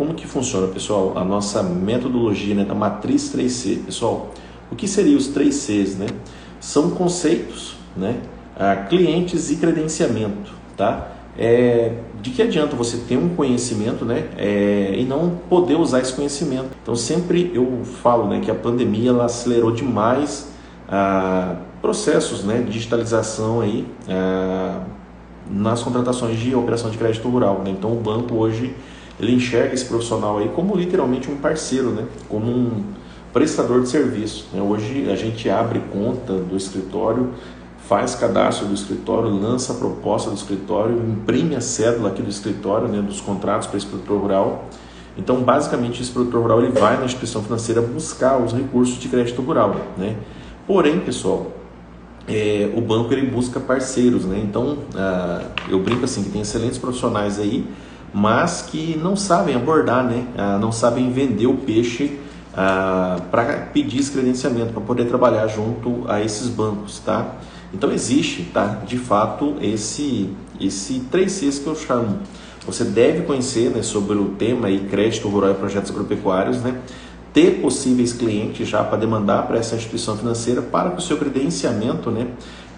como que funciona, pessoal, a nossa metodologia, né, da matriz 3C. Pessoal, o que seriam os 3Cs, né? São conceitos, né, clientes e credenciamento, tá? De que adianta você ter um conhecimento, né, e não poder usar esse conhecimento? Então sempre eu falo, né, que a pandemia ela acelerou demais processos, né, de digitalização aí, nas contratações de operação de crédito rural, né? Então o banco hoje ele enxerga esse profissional aí como literalmente um parceiro, né, como um prestador de serviço, né? Hoje a gente abre conta do escritório, faz cadastro do escritório, lança a proposta do escritório, imprime a cédula aqui do escritório, né, dos contratos para esse produtor rural. Então, basicamente, esse produtor rural ele vai na instituição financeira buscar os recursos de crédito rural, né? Porém, pessoal, o banco ele busca parceiros, né? Então, eu brinco assim que tem excelentes profissionais aí, mas que não sabem abordar, né? Não sabem vender o peixe para pedir esse credenciamento, para poder trabalhar junto a esses bancos, tá? Então existe, tá, de fato, esse 3Cs que eu chamo. Você deve conhecer, né, sobre o tema aí, crédito rural e projetos agropecuários, né? Ter possíveis clientes já para demandar para essa instituição financeira para que o seu credenciamento, né,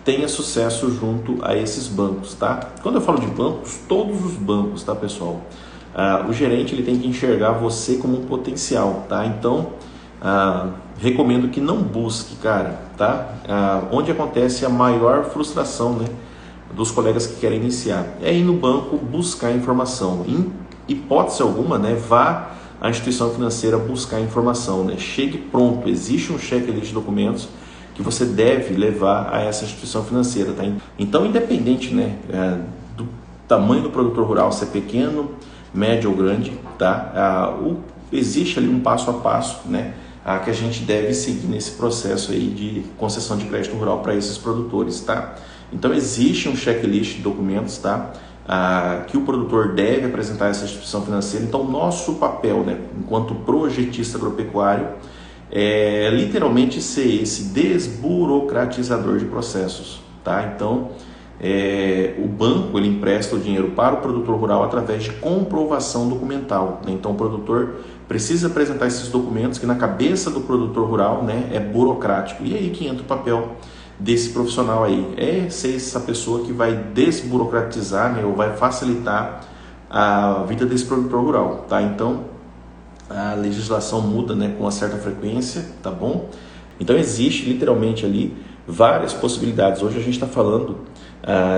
tenha sucesso junto a esses bancos, tá? Quando eu falo de bancos, todos os bancos, tá, pessoal? O gerente ele tem que enxergar você como um potencial, tá? Então, recomendo que não busque, cara, tá? Onde acontece a maior frustração, né, dos colegas que querem iniciar é ir no banco buscar informação. Em hipótese alguma, né, vá à instituição financeira buscar informação, né? Chegue pronto, existe um checklist de documentos que você deve levar a essa instituição financeira, tá? Então, independente, né, do tamanho do produtor rural, se é pequeno, médio ou grande, tá? Existe ali um passo a passo, né, que a gente deve seguir nesse processo aí de concessão de crédito rural para esses produtores, tá? Então existe um checklist de documentos, tá? Que o produtor deve apresentar a essa instituição financeira. Então nosso papel, né, enquanto projetista agropecuário, é literalmente ser esse desburocratizador de processos, tá? Então o banco ele empresta o dinheiro para o produtor rural através de comprovação documental, né? Então o produtor precisa apresentar esses documentos que na cabeça do produtor rural, né, é burocrático. E aí que entra o papel desse profissional aí, ser essa pessoa que vai desburocratizar, né, ou vai facilitar a vida desse produtor rural, tá? Então a legislação muda, né, com uma certa frequência, tá bom? Então existe literalmente ali várias possibilidades. Hoje a gente está falando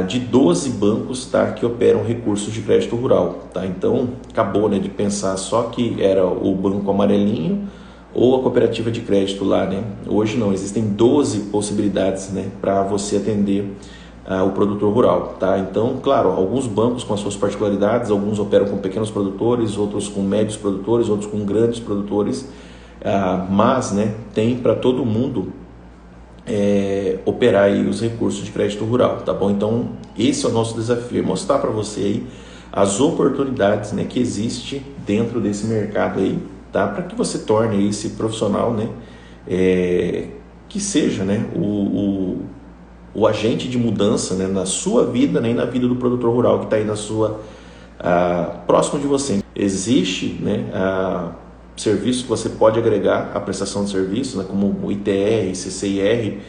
de 12 bancos, tá, que operam recursos de crédito rural, tá? Então acabou, né, de pensar só que era o banco amarelinho ou a cooperativa de crédito lá, né? Hoje não, existem 12 possibilidades, né, para você atender o produtor rural, tá? Então, claro, alguns bancos com as suas particularidades, alguns operam com pequenos produtores, outros com médios produtores, outros com grandes produtores, mas, né, tem para todo mundo operar aí os recursos de crédito rural, tá bom? Então esse é o nosso desafio, mostrar para você aí as oportunidades, né, que existe dentro desse mercado aí, tá? Para que você torne esse profissional, né, que seja, né, o agente de mudança, né, na sua vida, né, e na vida do produtor rural que está aí na sua próximo de você. Existe, né, serviços que você pode agregar à prestação de serviços, né, como o ITR, CCIR,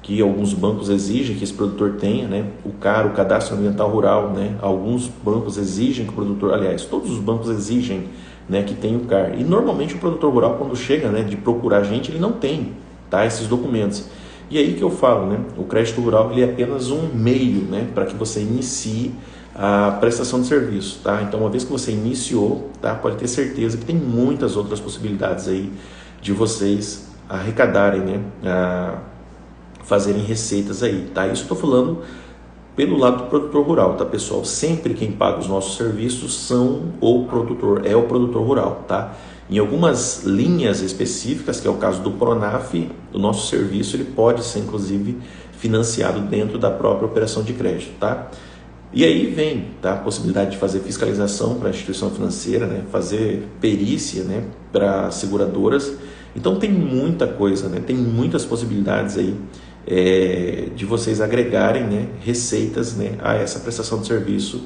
que alguns bancos exigem que esse produtor tenha, né, o cadastro ambiental rural, né, alguns bancos exigem que o produtor, aliás, todos os bancos exigem, né, que tenha o CAR. E normalmente o produtor rural, quando chega, né, de procurar a gente, ele não tem, tá, esses documentos. E aí que eu falo, né, o crédito rural ele é apenas um meio, né, para que você inicie a prestação de serviço, tá? Então, uma vez que você iniciou, tá, pode ter certeza que tem muitas outras possibilidades aí de vocês arrecadarem, né, fazerem receitas aí, tá? Isso eu estou falando pelo lado do produtor rural, tá, pessoal? Sempre quem paga os nossos serviços é o produtor rural, tá? Em algumas linhas específicas, que é o caso do Pronaf, o nosso serviço ele pode ser, inclusive, financiado dentro da própria operação de crédito, tá? E aí vem, tá, a possibilidade de fazer fiscalização para a instituição financeira, né, fazer perícia, né, para seguradoras. Então tem muita coisa, né, tem muitas possibilidades aí de vocês agregarem, né, receitas, né, a essa prestação de serviço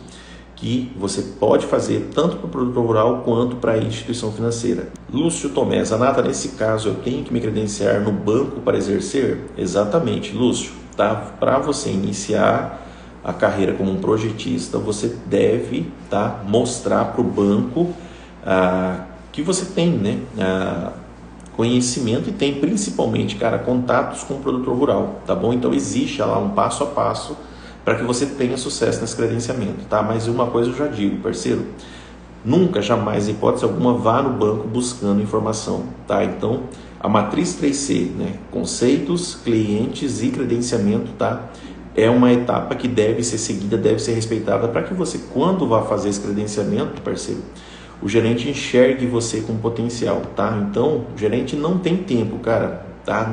que você pode fazer tanto para o produtor rural quanto para a instituição financeira. Lúcio Tomé, Zanata, nesse caso eu tenho que me credenciar no banco para exercer? Exatamente, Lúcio. Tá? Para você iniciar a carreira como um projetista, você deve mostrar para o banco que você tem, né, conhecimento e tem principalmente, cara, contatos com o produtor rural, tá bom? Então existe lá um passo a passo para que você tenha sucesso nesse credenciamento, tá? Mas uma coisa eu já digo, parceiro, nunca, jamais, em hipótese alguma, vá no banco buscando informação, tá? Então, a matriz 3C, né? Conceitos, clientes e credenciamento, tá? É uma etapa que deve ser seguida, deve ser respeitada para que você, quando vá fazer esse credenciamento, parceiro, o gerente enxergue você com potencial, tá? Então, o gerente não tem tempo, cara, tá?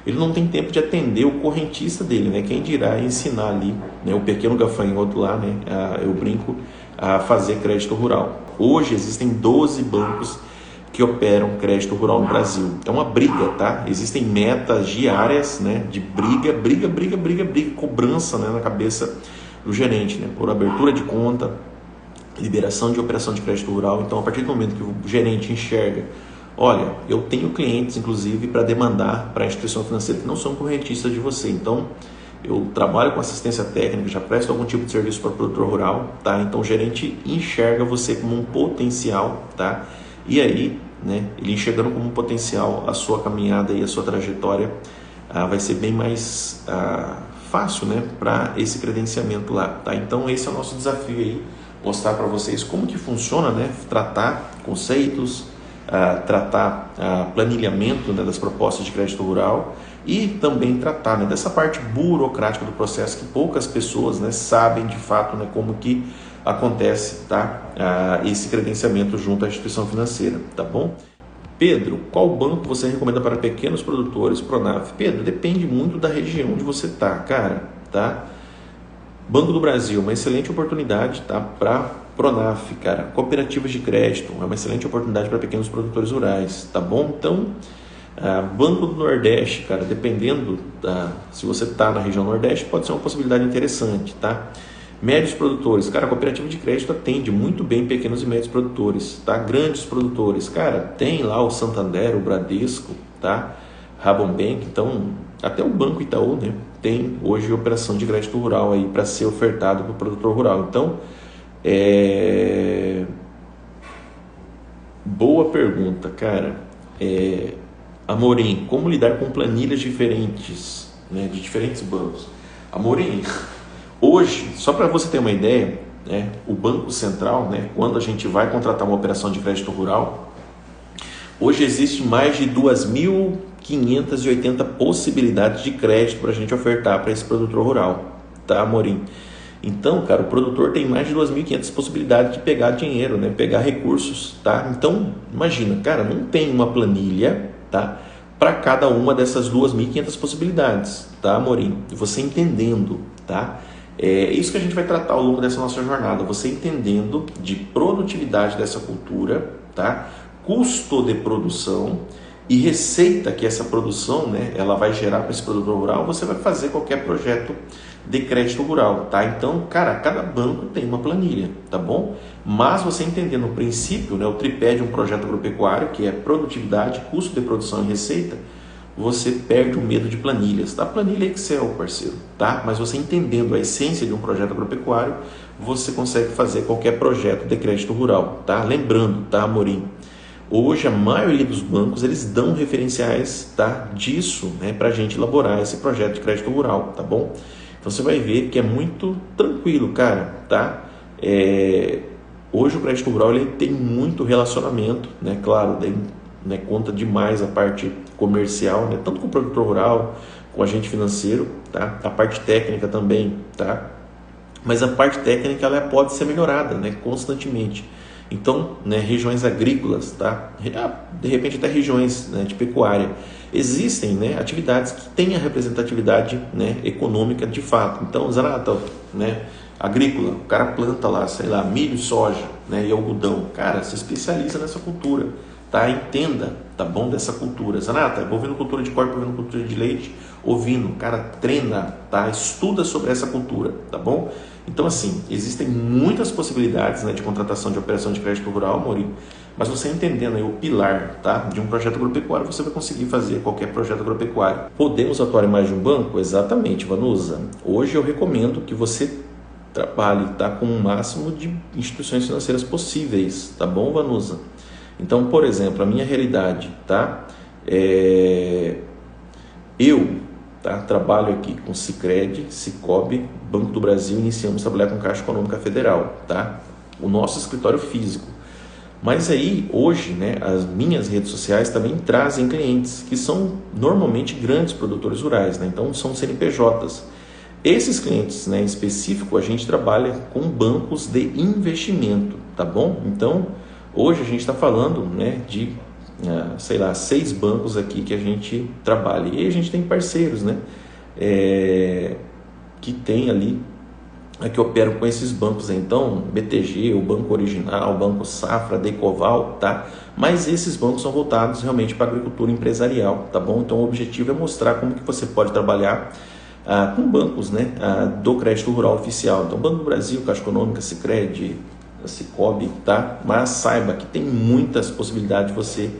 Ele não tem tempo de atender o correntista dele, né? Quem dirá ensinar ali, né, o pequeno gafanhoto lá, né? Eu brinco, a fazer crédito rural. Hoje existem 12 bancos que operam crédito rural no Brasil. É uma briga, tá? Existem metas diárias, né? De briga, cobrança, né, na cabeça do gerente, né? Por abertura de conta, liberação de operação de crédito rural. Então, a partir do momento que o gerente enxerga, olha, eu tenho clientes, inclusive, para demandar para a instituição financeira que não são correntistas de você. Então, eu trabalho com assistência técnica, já presto algum tipo de serviço para o produtor rural, tá? Então, o gerente enxerga você como um potencial, tá? E aí, né, ele enxergando como um potencial, a sua caminhada e a sua trajetória vai ser bem mais fácil, né, para esse credenciamento lá, tá? Então, esse é o nosso desafio aí, mostrar para vocês como que funciona, né? Tratar conceitos, tratar planilhamento, né, das propostas de crédito rural e também tratar, né, dessa parte burocrática do processo que poucas pessoas, né, sabem de fato, né, como que acontece, tá? Esse credenciamento junto à instituição financeira, tá bom? Pedro, qual banco você recomenda para pequenos produtores, Pronaf? Pedro, depende muito da região onde você tá, cara, tá? Banco do Brasil, uma excelente oportunidade, tá? Para Pronaf, cara. Cooperativas de crédito, é uma excelente oportunidade para pequenos produtores rurais, tá bom? Então, Banco do Nordeste, cara, dependendo se você está na região Nordeste, pode ser uma possibilidade interessante, tá? Médios produtores, cara, a cooperativa de crédito atende muito bem pequenos e médios produtores, tá? Grandes produtores, cara, tem lá o Santander, o Bradesco, tá? Rabobank, então até o Banco Itaú, né, tem hoje operação de crédito rural aí para ser ofertado para o produtor rural. Então, boa pergunta, cara. Amorim, como lidar com planilhas diferentes, né, de diferentes bancos? Amorim, hoje, só para você ter uma ideia, né, o Banco Central, né, quando a gente vai contratar uma operação de crédito rural, hoje existe mais de 2.580 possibilidades de crédito para a gente ofertar para esse produtor rural, tá, Amorim? Então, cara, o produtor tem mais de 2.500 possibilidades de pegar dinheiro, né, pegar recursos, tá? Então, imagina, cara, não tem uma planilha, tá, para cada uma dessas 2.500 possibilidades, tá, Amorim? E você entendendo, tá? É isso que a gente vai tratar ao longo dessa nossa jornada, você entendendo de produtividade dessa cultura, tá? Custo de produção e receita que essa produção, né, ela vai gerar para esse produtor rural, você vai fazer qualquer projeto de crédito rural, tá? Então, cara, cada banco tem uma planilha, tá bom? Mas você entendendo o princípio, né, o tripé de um projeto agropecuário, que é produtividade, custo de produção e receita, você perde o medo de planilhas, tá? Planilha Excel, parceiro, tá? Mas você entendendo a essência de um projeto agropecuário, você consegue fazer qualquer projeto de crédito rural, tá? Lembrando, tá, Amorim? Hoje a maioria dos bancos, eles dão referenciais, tá, disso, né, para a gente elaborar esse projeto de crédito rural, tá bom? Então você vai ver que é muito tranquilo, cara, tá? Hoje o crédito rural, ele tem muito relacionamento, né? Claro, daí, né, conta demais a parte comercial, né, tanto com o produtor rural, com o agente financeiro, tá? A parte técnica também, tá? Mas a parte técnica, ela pode ser melhorada, né, constantemente. Então, né, regiões agrícolas, tá? De repente até regiões, né, de pecuária, existem, né, atividades que têm a representatividade, né, econômica de fato. Então, Zanata, né, agrícola, o cara planta lá, sei lá, milho, soja, né, e algodão. Cara, se especializa nessa cultura, tá? Entenda, tá bom, dessa cultura. Zanata, bovino cultura de corte, bovino cultura de leite, ovino, cara, treina, tá? Estuda sobre essa cultura, tá bom? Então, assim, existem muitas possibilidades, né, de contratação de operação de crédito rural, Maurício, mas você entendendo aí o pilar, tá, de um projeto agropecuário, você vai conseguir fazer qualquer projeto agropecuário. Podemos atuar em mais de um banco? Exatamente, Vanusa. Hoje eu recomendo que você trabalhe, tá, com o máximo de instituições financeiras possíveis, tá bom, Vanusa? Então, por exemplo, a minha realidade, tá, trabalho aqui com Sicredi, Sicobi, Banco do Brasil, iniciamos a trabalhar com Caixa Econômica Federal, tá? O nosso escritório físico. Mas aí, hoje, né, as minhas redes sociais também trazem clientes que são normalmente grandes produtores rurais, né? Então são CNPJs. Esses clientes, né, em específico, a gente trabalha com bancos de investimento, tá bom? Então, hoje a gente está falando, né, de 6 bancos aqui que a gente trabalha. E aí a gente tem parceiros, né, que tem ali, que operam com esses bancos, então, BTG, o Banco Original, o Banco Safra, Decoval, tá? Mas esses bancos são voltados realmente para a agricultura empresarial, tá bom? Então, o objetivo é mostrar como que você pode trabalhar com bancos, né, do crédito rural oficial. Então, Banco do Brasil, Caixa Econômica, Sicredi, Sicobi, tá? Mas saiba que tem muitas possibilidades de você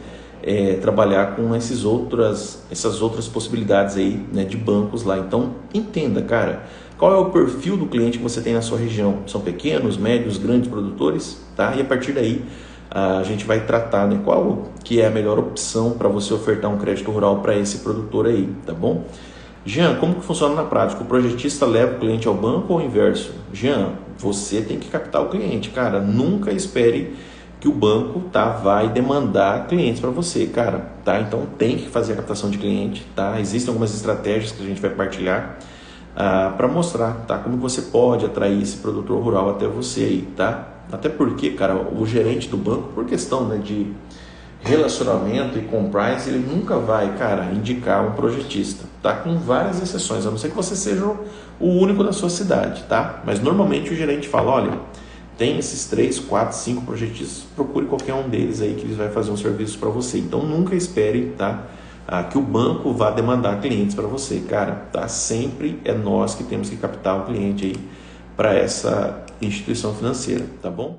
trabalhar com essas outras possibilidades aí, né, de bancos lá. Então, entenda, cara, qual é o perfil do cliente que você tem na sua região. São pequenos, médios, grandes produtores, tá? E a partir daí a gente vai tratar, né, qual que é a melhor opção para você ofertar um crédito rural para esse produtor aí, tá bom? Jean, como que funciona na prática? O projetista leva o cliente ao banco ou o inverso? Jean, você tem que captar o cliente, cara. Nunca espere que o banco, tá, vai demandar clientes para você, cara, tá? Então tem que fazer a captação de cliente, tá? Existem algumas estratégias que a gente vai partilhar para mostrar, tá, como você pode atrair esse produtor rural até você aí, tá? Até porque, cara, o gerente do banco, por questão, né, de relacionamento e compliance, ele nunca vai, cara, indicar um projetista, tá? Com várias exceções, a não ser que você seja o único da sua cidade, tá? Mas normalmente o gerente fala, olha, tem esses 3, 4, 5 projetistas, procure qualquer um deles aí que eles vai fazer um serviço para você. Então nunca espere, tá, que o banco vá demandar clientes para você, cara, tá? Sempre é nós que temos que captar o cliente aí para essa instituição financeira, tá bom?